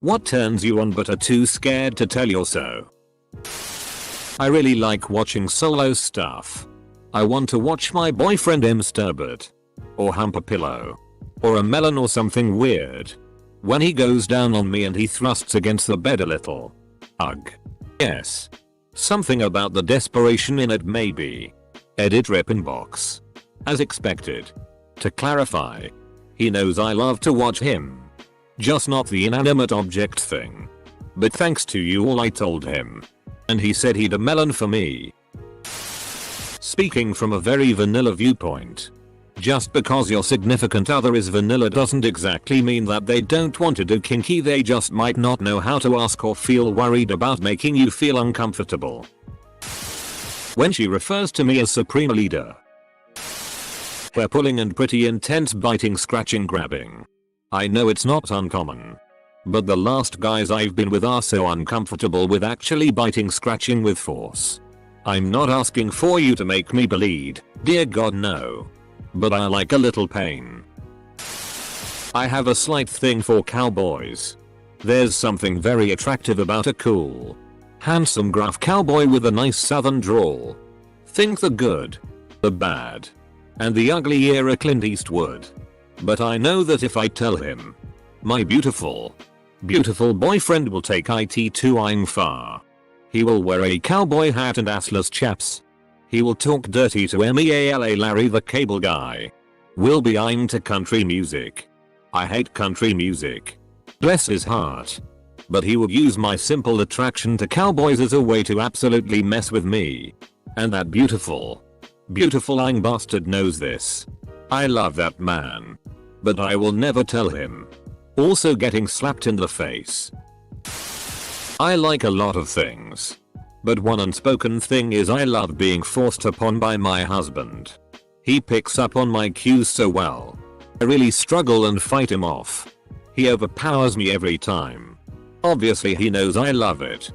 What turns you on but are too scared to tell you so? I really like watching solo stuff. I want to watch my boyfriend masturbate. Or hump a pillow. Or a melon or something weird. When he goes down on me and he thrusts against the bed a little. Ugh. Yes. Something about the desperation in it maybe. Edit rip inbox. As expected. To clarify. He knows I love to watch him. Just not the inanimate object thing. But thanks to you all I told him. And he said he'd a melon for me. Speaking from a very vanilla viewpoint. Just because your significant other is vanilla doesn't exactly mean that they don't want to do kinky, they just might not know how to ask or feel worried about making you feel uncomfortable. When she refers to me as Supreme Leader. Hair pulling and pretty intense biting, scratching, grabbing. I know it's not uncommon. But the last guys I've been with are so uncomfortable with actually biting, scratching with force. I'm not asking for you to make me bleed, dear God no. But I like a little pain. I have a slight thing for cowboys. There's something very attractive about a cool, handsome gruff cowboy with a nice southern drawl. Think the good, the bad, and the ugly era Clint Eastwood. But I know that if I tell him, my beautiful boyfriend will take it to I'm far. He will wear a cowboy hat and assless chaps. He will talk dirty to MEALA Larry the Cable Guy. Will be into country music. I hate country music. Bless his heart. But he would use my simple attraction to cowboys as a way to absolutely mess with me. And that beautiful young bastard knows this. I love that man. But I will never tell him. Also getting slapped in the face. I like a lot of things. But one unspoken thing is I love being forced upon by my husband. He picks up on my cues so well. I really struggle and fight him off. He overpowers me every time. Obviously he knows I love it.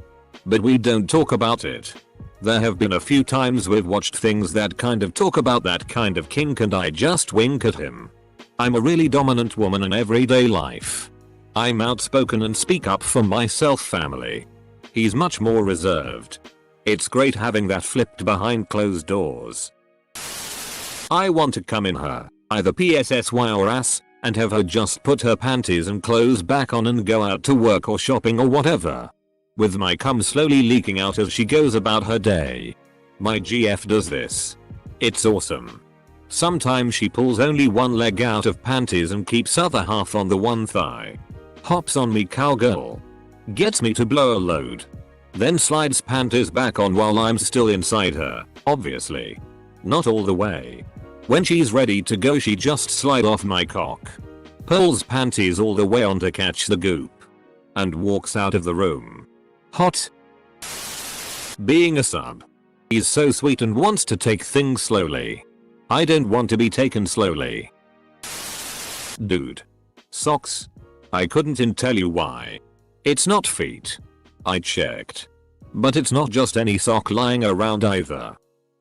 But we don't talk about it. There have been a few times we've watched things that kind of talk about that kind of kink and I just wink at him. I'm a really dominant woman in everyday life. I'm outspoken and speak up for myself, family. He's much more reserved. It's great having that flipped behind closed doors. I want to come in her, either PSSY or ass, and have her just put her panties and clothes back on and go out to work or shopping or whatever. With my cum slowly leaking out as she goes about her day. My GF does this. It's awesome. Sometimes she pulls only one leg out of panties and keeps other half on the one thigh. Hops on me cowgirl. Gets me to blow a load. Then slides panties back on while I'm still inside her, obviously. Not all the way. When she's ready to go she just slide off my cock. Pulls panties all the way on to catch the goop. And walks out of the room. Hot. Being a sub. He's so sweet and wants to take things slowly. I don't want to be taken slowly. Dude. Socks. I couldn't tell you why. It's not feet. I checked. But it's not just any sock lying around either.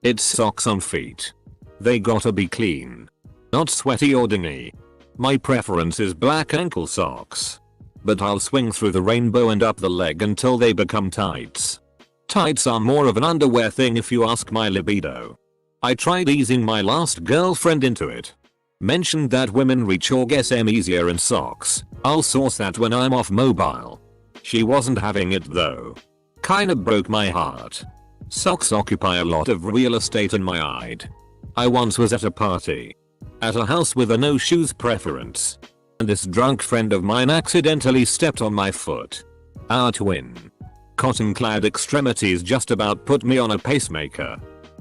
It's socks on feet. They gotta be clean. Not sweaty or dingy. My preference is black ankle socks. But I'll swing through the rainbow and up the leg until they become tights. Tights are more of an underwear thing if you ask my libido. I tried easing my last girlfriend into it. Mentioned that women reach orgasm easier in socks. I'll source that when I'm off mobile. She wasn't having it though. Kinda broke my heart. Socks occupy a lot of real estate in my ide. I once was at a party. At a house with a no shoes preference. And this drunk friend of mine accidentally stepped on my foot. Our twin. Cotton clad extremities just about put me on a pacemaker.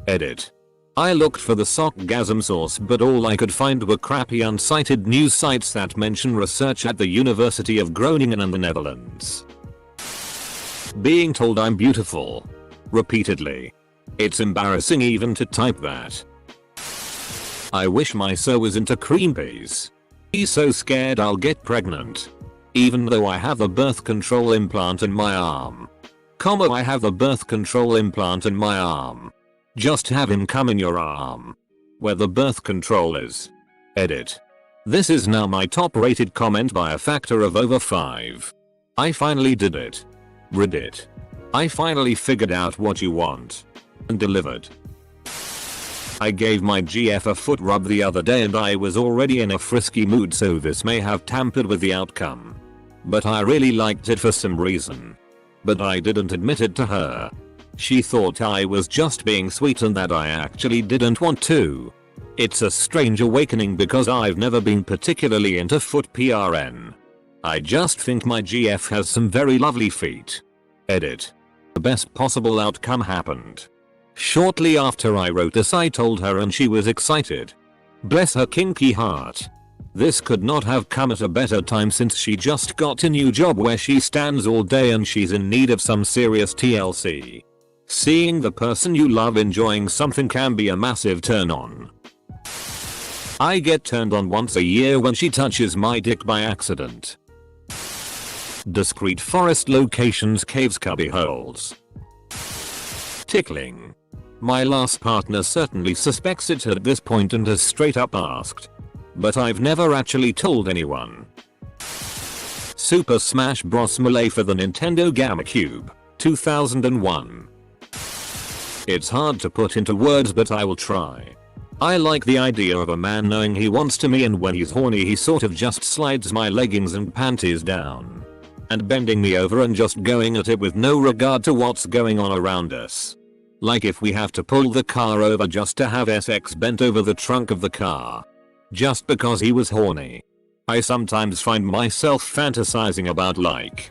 Edit. I looked for the sockgasm source but all I could find were crappy unsighted news sites that mention research at the University of Groningen in the Netherlands. Being told I'm beautiful. Repeatedly. It's embarrassing even to type that. I wish my so was into cream peas. He's so scared I'll get pregnant. Even though I have a birth control implant in my arm. I have a birth control implant in my arm. Just have him come in your arm. Where the birth control is. Edit. This is now my top rated comment by a factor of over 5. I finally did it. Reddit. I finally figured out what you want. And delivered. I gave my GF a foot rub the other day and I was already in a frisky mood, so this may have tampered with the outcome. But I really liked it for some reason. But I didn't admit it to her. She thought I was just being sweet and that I actually didn't want to. It's a strange awakening because I've never been particularly into foot PRN. I just think my GF has some very lovely feet. Edit. The best possible outcome happened. Shortly after I wrote this I told her and she was excited. Bless her kinky heart. This could not have come at a better time since she just got a new job where she stands all day and she's in need of some serious TLC. Seeing the person you love enjoying something can be a massive turn on. I get turned on once a year when she touches my dick by accident. Discreet forest locations, caves, cubby holes. Tickling. My last partner certainly suspects it at this point and has straight up asked. But I've never actually told anyone. Super Smash Bros. Melee for the Nintendo GameCube, 2001. It's hard to put into words but I will try. I like the idea of a man knowing he wants to me and when he's horny he sort of just slides my leggings and panties down. And bending me over and just going at it with no regard to what's going on around us. Like if we have to pull the car over just to have SX bent over the trunk of the car. Just because he was horny. I sometimes find myself fantasizing about like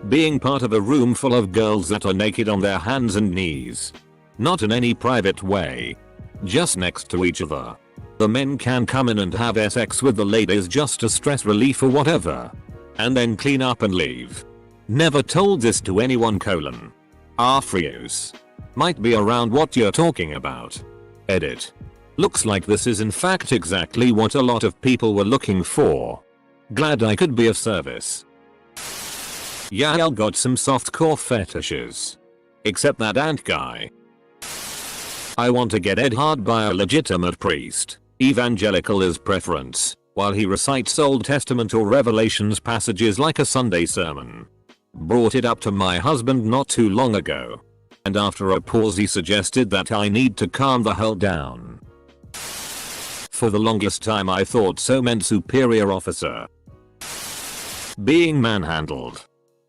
being part of a room full of girls that are naked on their hands and knees. Not in any private way. Just next to each other. The men can come in and have sex with the ladies just as stress relief or whatever. And then clean up and leave. Never told this to anyone : Frios. Might be around what you're talking about. Edit. Looks like this is in fact exactly what a lot of people were looking for. Glad I could be of service. Yeah, I got some softcore fetishes. Except that ant guy. I want to get ed hard by a legitimate priest. Evangelical is preference, while he recites Old Testament or Revelations passages like a Sunday sermon. Brought it up to my husband not too long ago. And after a pause he suggested that I need to calm the hell down. For the longest time I thought so meant superior officer. Being manhandled.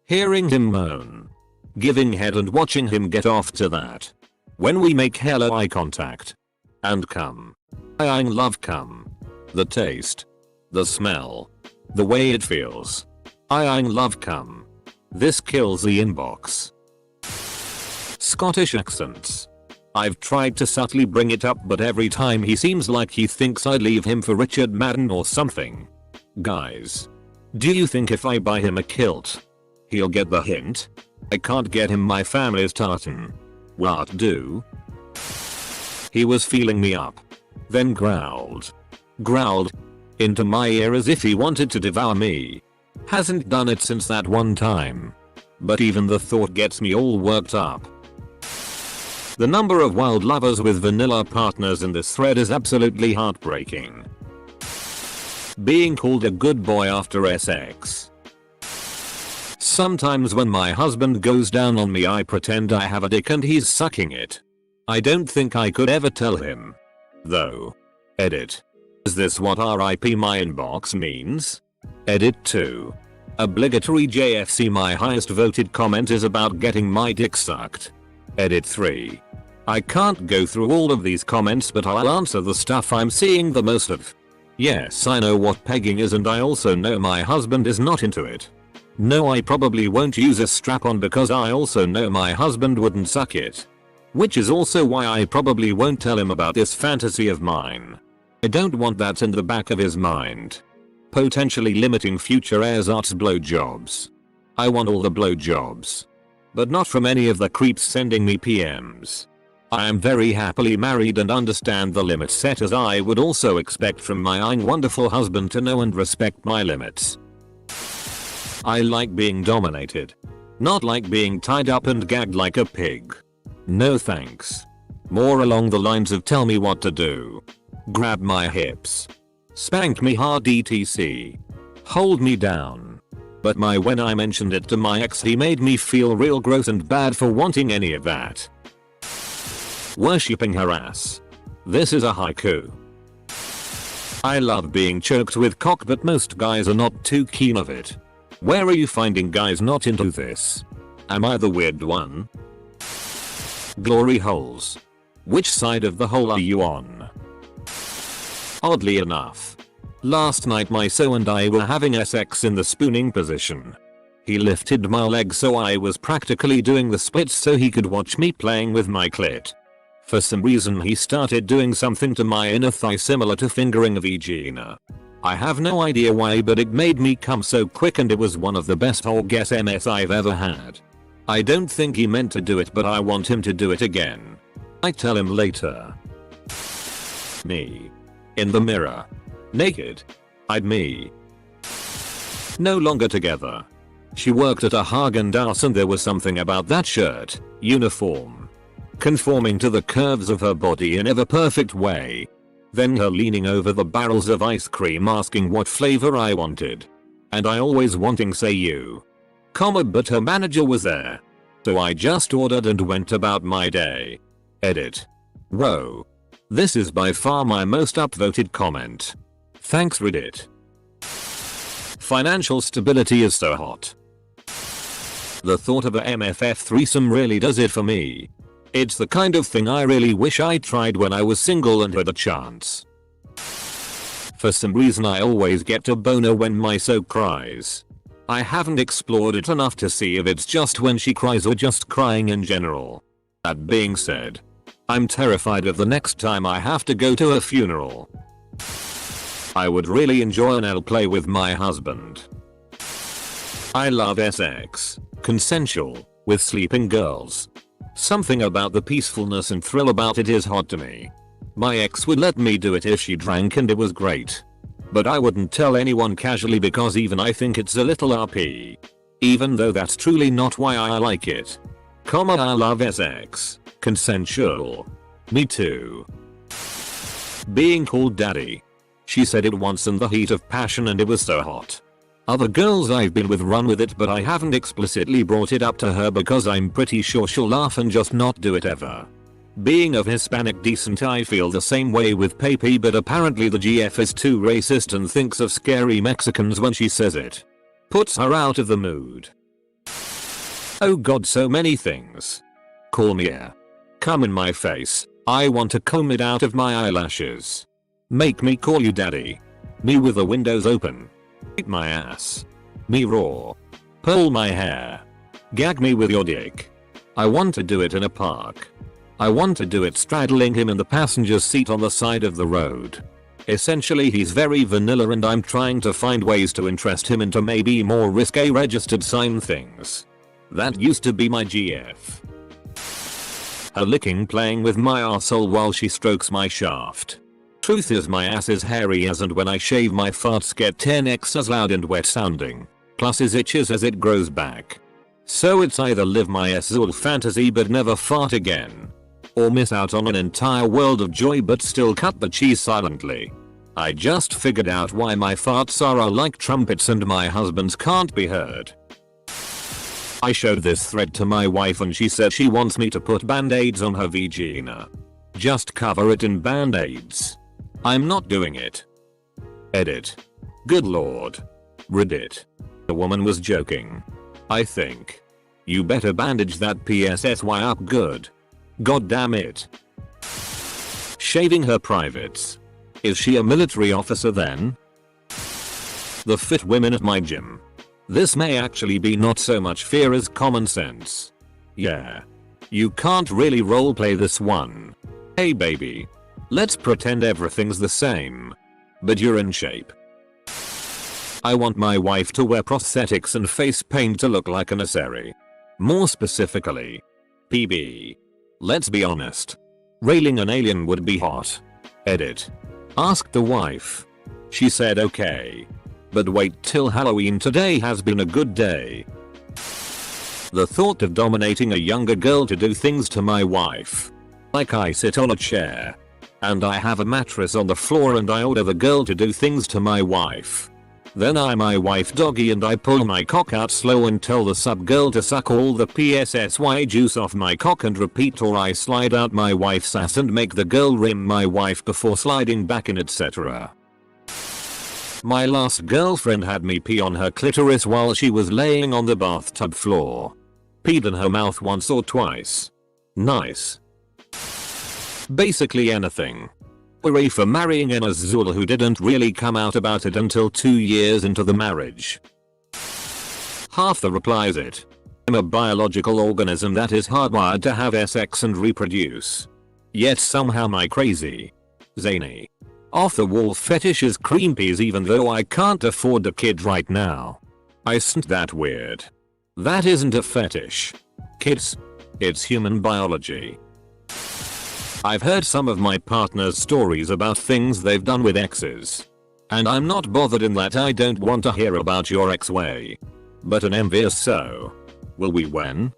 Hearing him moan. Giving head and watching him get off to that. When we make hella eye contact. And cum. I love cum. The taste. The smell. The way it feels. I love cum. This kills the inbox. Scottish accents. I've tried to subtly bring it up but every time he seems like he thinks I'd leave him for Richard Madden or something. Guys. Do you think if I buy him a kilt, he'll get the hint? I can't get him my family's tartan. What do? He was feeling me up. Then growled. Growled. Into my ear as if he wanted to devour me. Hasn't done it since that one time. But even the thought gets me all worked up. The number of wild lovers with vanilla partners in this thread is absolutely heartbreaking. Being called a good boy after sex. Sometimes when my husband goes down on me I pretend I have a dick and he's sucking it. I don't think I could ever tell him. Though. Edit. Is this what RIP my inbox means? Edit 2. Obligatory JFC. My highest voted comment is about getting my dick sucked. Edit 3. I can't go through all of these comments but I'll answer the stuff I'm seeing the most of. Yes, I know what pegging is and I also know my husband is not into it. No, I probably won't use a strap-on because I also know my husband wouldn't suck it. Which is also why I probably won't tell him about this fantasy of mine. I don't want that in the back of his mind. Potentially limiting future ersatz blowjobs. I want all the blowjobs. But not from any of the creeps sending me PMs. I am very happily married and understand the limits set as I would also expect from my wonderful husband to know and respect my limits. I like being dominated. Not like being tied up and gagged like a pig. No thanks. More along the lines of tell me what to do. Grab my hips. Spank me hard etc. Hold me down. But when I mentioned it to my ex, he made me feel real gross and bad for wanting any of that. Worshipping her ass. This is a haiku. I love being choked with cock, but most guys are not too keen of it. Where are you finding guys not into this? Am I the weird one? Glory holes. Which side of the hole are you on? Oddly enough, last night my so and I were having sex in the spooning position. He lifted my leg so I was practically doing the splits so he could watch me playing with my clit. For some reason he started doing something to my inner thigh similar to fingering a vagina. I have no idea why, but it made me come so quick and it was one of the best orgasms I've ever had. I don't think he meant to do it, but I want him to do it again. I tell him later. Me. In the mirror. Naked. I'd me. No longer together. She worked at a Haagen-Dazs and there was something about that shirt, uniform, conforming to the curves of her body in ever perfect way. Then her leaning over the barrels of ice cream asking what flavor I wanted. And I always wanting say you. But her manager was there. So I just ordered and went about my day. Edit. Whoa. This is by far my most upvoted comment. Thanks Reddit. Financial stability is so hot. The thought of a MFF threesome really does it for me. It's the kind of thing I really wish I tried when I was single and had a chance. For some reason I always get a boner when my so cries. I haven't explored it enough to see if it's just when she cries or just crying in general. That being said, I'm terrified of the next time I have to go to a funeral. I would really enjoy an L play with my husband. I love sex, consensual, with sleeping girls. Something about the peacefulness and thrill about it is hot to me. My ex would let me do it if she drank and it was great. But I wouldn't tell anyone casually because even I think it's a little RP. Even though that's truly not why I like it. I love sex, consensual. Me too. Being called daddy. She said it once in the heat of passion and it was so hot. Other girls I've been with run with it, but I haven't explicitly brought it up to her because I'm pretty sure she'll laugh and just not do it ever. Being of Hispanic descent, I feel the same way with Pepe, but apparently the GF is too racist and thinks of scary Mexicans when she says it. Puts her out of the mood. Oh god, so many things. Call me a. Come in my face. I want to comb it out of my eyelashes. Make me call you daddy. Me with the windows open. Eat my ass. Me raw. Pull my hair. Gag me with your dick. I want to do it in a park. I want to do it straddling him in the passenger seat on the side of the road. Essentially he's very vanilla and I'm trying to find ways to interest him into maybe more risque registered sign things. That used to be my GF. Her licking playing with my arsehole while she strokes my shaft. Truth is my ass is hairy as, and when I shave my farts get 10x as loud and wet sounding. Plus it itches as it grows back. So it's either live my Azul fantasy but never fart again. Or miss out on an entire world of joy but still cut the cheese silently. I just figured out why my farts are like trumpets and my husband's can't be heard. I showed this thread to my wife and she said she wants me to put band-aids on her vagina. Just cover it in band-aids. I'm not doing it. Edit. Good lord. Reddit. The woman was joking. I think. You better bandage that PSSY up good. God damn it. Shaving her privates. Is she a military officer then? The fit women at my gym. This may actually be not so much fear as common sense. Yeah. You can't really roleplay this one. Hey baby. Let's pretend everything's the same. But you're in shape. I want my wife to wear prosthetics and face paint to look like an Aseri. More specifically. PB. Let's be honest. Railing an alien would be hot. Edit. Asked the wife. She said okay. But wait till Halloween, today has been a good day. The thought of dominating a younger girl to do things to my wife. Like I sit on a chair. And I have a mattress on the floor and I order the girl to do things to my wife. Then I my wife doggy and I pull my cock out slow and tell the sub girl to suck all the PSSY juice off my cock and repeat, or I slide out my wife's ass and make the girl rim my wife before sliding back in, etc. My last girlfriend had me pee on her clitoris while she was laying on the bathtub floor. Peed in her mouth once or twice. Nice. Basically anything. Hooray for marrying an Azul who didn't really come out about it until 2 years into the marriage. Half the replies it. I'm a biological organism that is hardwired to have sex and reproduce. Yet somehow my crazy, zany, off the wall fetish is cream peas even though I can't afford a kid right now. Isn't that weird? That isn't a fetish. Kids. It's human biology. I've heard some of my partner's stories about things they've done with exes. And I'm not bothered in that I don't want to hear about your ex-way. But an envious so. Will we when?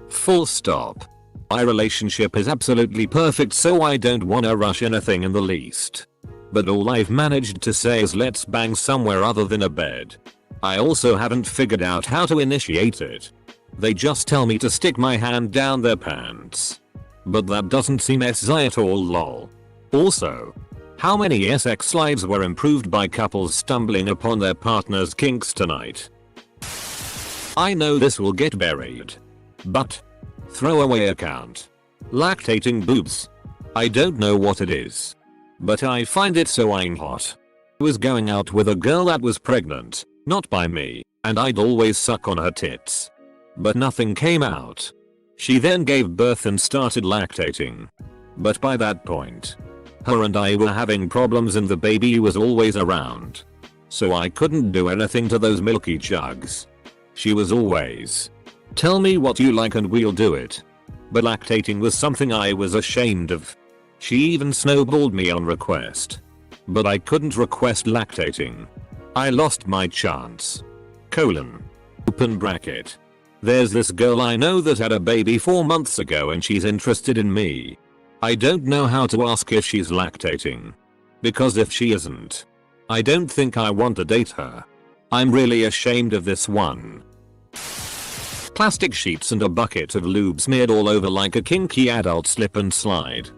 Full stop. My relationship is absolutely perfect so I don't wanna rush anything in the least. But all I've managed to say is let's bang somewhere other than a bed. I also haven't figured out how to initiate it. They just tell me to stick my hand down their pants. But that doesn't seem SI at all lol. Also, how many sex lives were improved by couples stumbling upon their partner's kinks tonight? I know this will get buried. But, throwaway account. Lactating boobs. I don't know what it is. But I find it so hot. I was going out with a girl that was pregnant, not by me, and I'd always suck on her tits. But nothing came out. She then gave birth and started lactating. But by that point, her and I were having problems and the baby was always around. So I couldn't do anything to those milky jugs. She was always, tell me what you like and we'll do it. But lactating was something I was ashamed of. She even snowballed me on request. But I couldn't request lactating. I lost my chance. Open bracket. There's this girl I know that had a baby 4 months ago and she's interested in me. I don't know how to ask if she's lactating. Because if she isn't, I don't think I want to date her. I'm really ashamed of this one. Plastic sheets and a bucket of lube smeared all over like a kinky adult slip and slide.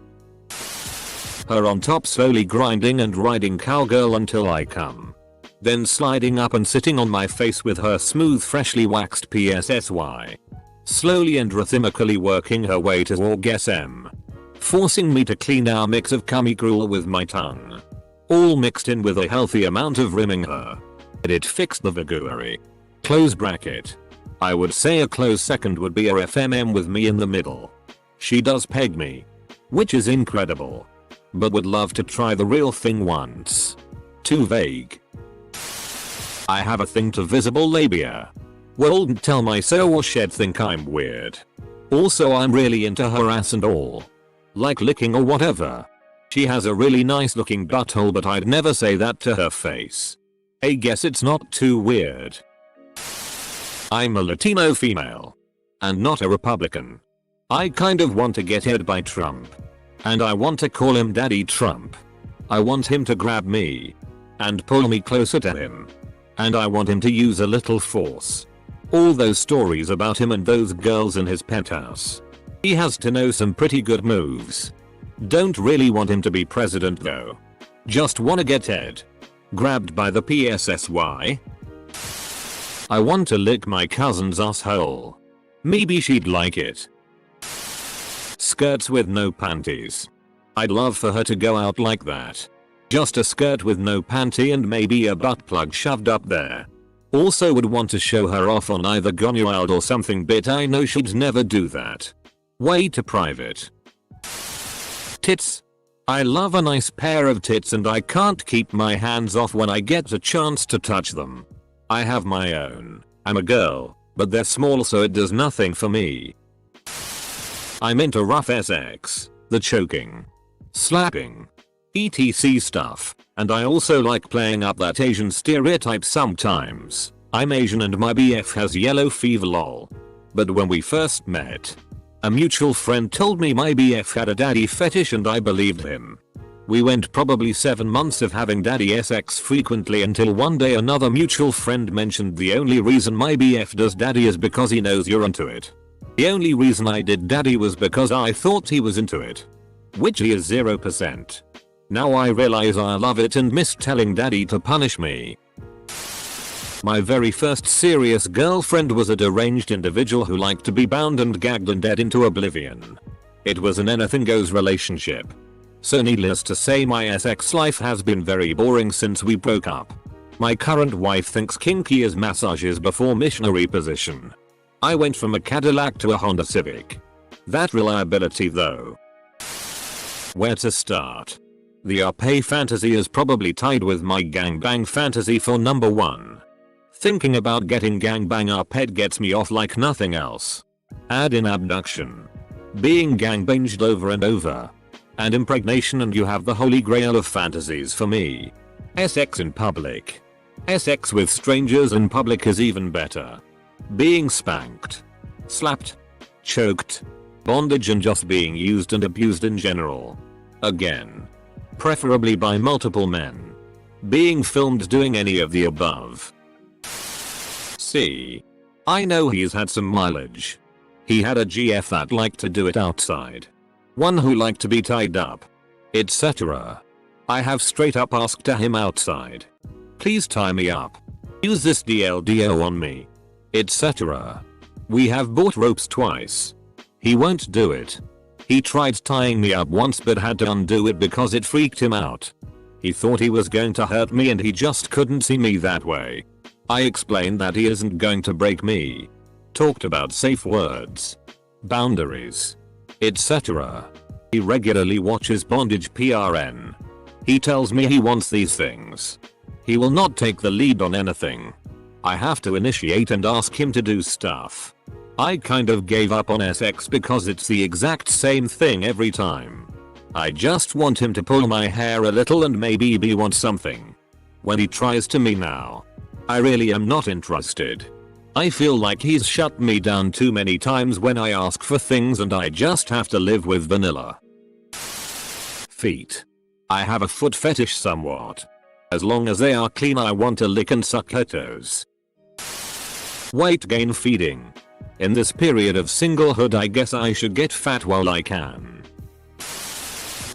Her on top slowly grinding and riding cowgirl until I come. Then sliding up and sitting on my face with her smooth freshly waxed PSSY. Slowly and rhythmically working her way to orgasm. Forcing me to clean our mix of cummy gruel with my tongue. All mixed in with a healthy amount of rimming her. It fixed the vagary. Close bracket. I would say a close second would be a FMM with me in the middle. She does peg me. Which is incredible. But would love to try the real thing once. Too vague. I have a thing to visible labia. Won't tell my so or shed think I'm weird. Also I'm really into her ass and all. Like licking or whatever. She has a really nice looking butthole but I'd never say that to her face. I guess it's not too weird. I'm a Latino female. And not a Republican. I kind of want to get hit by Trump. And I want to call him Daddy Trump. I want him to grab me. And pull me closer to him. And I want him to use a little force. All those stories about him and those girls in his penthouse. He has to know some pretty good moves. Don't really want him to be president though. Just wanna get Ed. Grabbed by the PSSY. I want to lick my cousin's asshole. Maybe she'd like it. Skirts with no panties. I'd love for her to go out like that. Just a skirt with no panty and maybe a butt plug shoved up there. Also would want to show her off on either Gonuild or something but I know she'd never do that. Way too private. Tits. I love a nice pair of tits and I can't keep my hands off when I get a chance to touch them. I have my own. I'm a girl, but they're small so it does nothing for me. I'm into rough sex, the choking, slapping, etc stuff, and I also like playing up that Asian stereotype sometimes. I'm Asian and my BF has yellow fever lol. But when we first met, a mutual friend told me my BF had a daddy fetish and I believed him. We went probably 7 months of having daddy sex frequently until one day another mutual friend mentioned the only reason my BF does daddy is because he knows you're into it. The only reason I did daddy was because I thought he was into it. Which he is 0%. Now I realize I love it and miss telling daddy to punish me. My very first serious girlfriend was a deranged individual who liked to be bound and gagged and dead into oblivion. It was an anything goes relationship. So needless to say my sex life has been very boring since we broke up. My current wife thinks kinky is massages before missionary position. I went from a Cadillac to a Honda Civic. That reliability though. Where to start? The RP fantasy is probably tied with my gangbang fantasy for number 1. Thinking about getting gangbang RP'd gets me off like nothing else. Add in abduction. Being gangbanged over and over. And impregnation and you have the holy grail of fantasies for me. Sex in public. Sex with strangers in public is even better. Being spanked. Slapped. Choked. Bondage and just being used and abused in general. Again. Preferably by multiple men. Being filmed doing any of the above. See. I know he's had some mileage. He had a GF that liked to do it outside. One who liked to be tied up. Etc. I have straight up asked him outside. Please tie me up. Use this DLDO on me. Etc. We have bought ropes twice. He won't do it. He tried tying me up once but had to undo it because it freaked him out. He thought he was going to hurt me and he just couldn't see me that way. I explained that he isn't going to break me. Talked about safe words. Boundaries. Etc. He regularly watches bondage PRN. He tells me he wants these things. He will not take the lead on anything. I have to initiate and ask him to do stuff. I kind of gave up on SX because it's the exact same thing every time. I just want him to pull my hair a little and maybe he wants something. When he tries to me now, I really am not interested. I feel like he's shut me down too many times when I ask for things and I just have to live with vanilla. Feet. I have a foot fetish somewhat. As long as they are clean I want to lick and suck her toes. Weight gain feeding. In this period of singlehood I guess I should get fat while I can.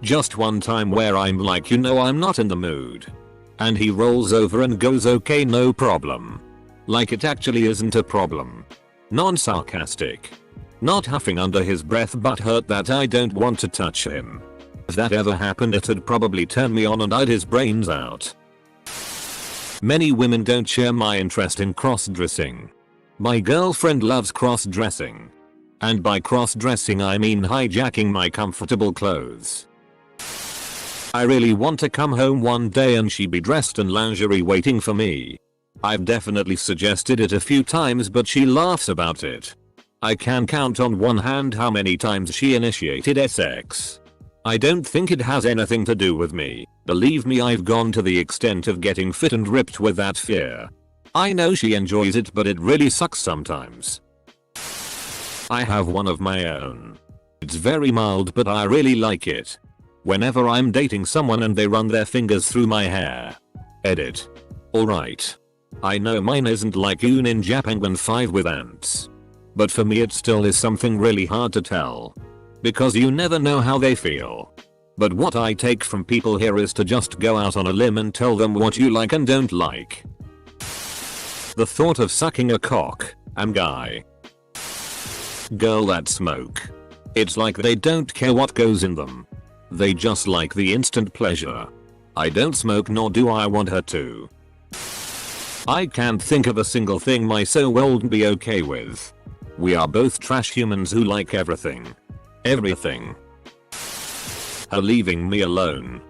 Just one time where I'm like I'm not in the mood. And he rolls over and goes okay no problem. Like it actually isn't a problem. Non-sarcastic. Not huffing under his breath but hurt that I don't want to touch him. If that ever happened it'd probably turn me on and I'd his brains out. Many women don't share my interest in cross-dressing. My girlfriend loves cross-dressing. And by cross-dressing I mean hijacking my comfortable clothes. I really want to come home one day and she be dressed in lingerie waiting for me. I've definitely suggested it a few times but she laughs about it. I can count on one hand how many times she initiated sex. I don't think it has anything to do with me. Believe me I've gone to the extent of getting fit and ripped with that fear. I know she enjoys it but it really sucks sometimes. I have one of my own. It's very mild but I really like it. Whenever I'm dating someone and they run their fingers through my hair. Edit. Alright. I know mine isn't like you Ninja Penguin 5 with ants. But for me it still is something really hard to tell. Because you never know how they feel. But what I take from people here is to just go out on a limb and tell them what you like and don't like. The thought of sucking a cock, guy. Girl that smoke. It's like they don't care what goes in them. They just like the instant pleasure. I don't smoke nor do I want her to. I can't think of a single thing my so wouldn't be okay with. We are both trash humans who like everything. Everything. Her leaving me alone.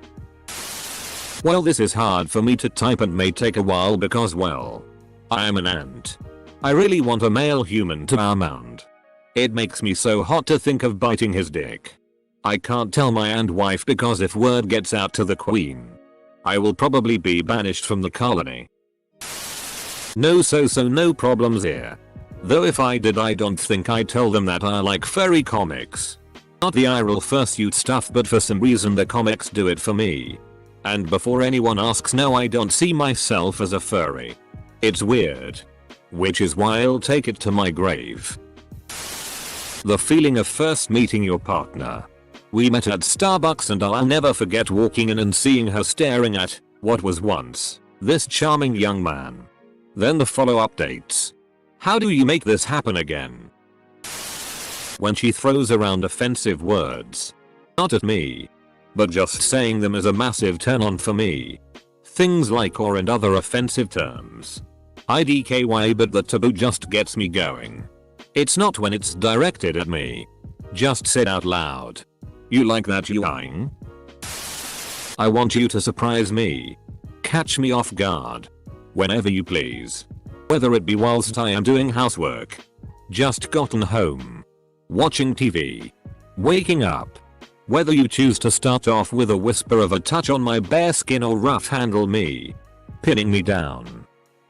Well this is hard for me to type and may take a while because well, I am an ant. I really want a male human to amount. It makes me so hot to think of biting his dick. I can't tell my ant wife because if word gets out to the queen, I will probably be banished from the colony. No no problems here. Though if I did I don't think I'd tell them that I like furry comics. Not the eye roll fursuit stuff, but for some reason the comics do it for me. And before anyone asks, no, I don't see myself as a furry. It's weird. Which is why I'll take it to my grave. The feeling of first meeting your partner. We met at Starbucks and I'll never forget walking in and seeing her staring at what was once this charming young man. Then the follow-up dates. How do you make this happen again? When she throws around offensive words. Not at me. But just saying them is a massive turn on for me. Things like or and other offensive terms. IDKY, but the taboo just gets me going. It's not when it's directed at me. Just said out loud. You like that, you.I? I want you to surprise me. Catch me off guard. Whenever you please. Whether it be whilst I am doing housework. Just gotten home. Watching TV. Waking up. Whether you choose to start off with a whisper of a touch on my bare skin or rough handle me. Pinning me down.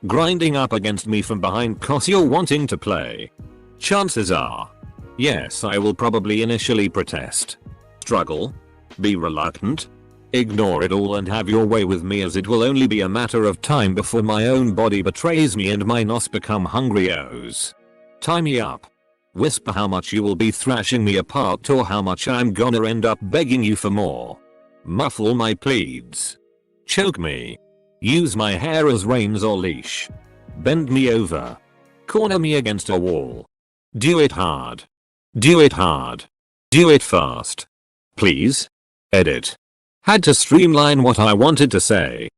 Grinding up against me from behind cause you're wanting to play. Chances are. Yes, I will probably initially protest. Struggle. Be reluctant. Ignore it all and have your way with me, as it will only be a matter of time before my own body betrays me and my nos become hungryos. Tie me up. Whisper how much you will be thrashing me apart or how much I'm gonna end up begging you for more. Muffle my pleads. Choke me. Use my hair as reins or leash. Bend me over. Corner me against a wall. Do it hard. Do it hard. Do it fast. Please. Edit. Had to streamline what I wanted to say.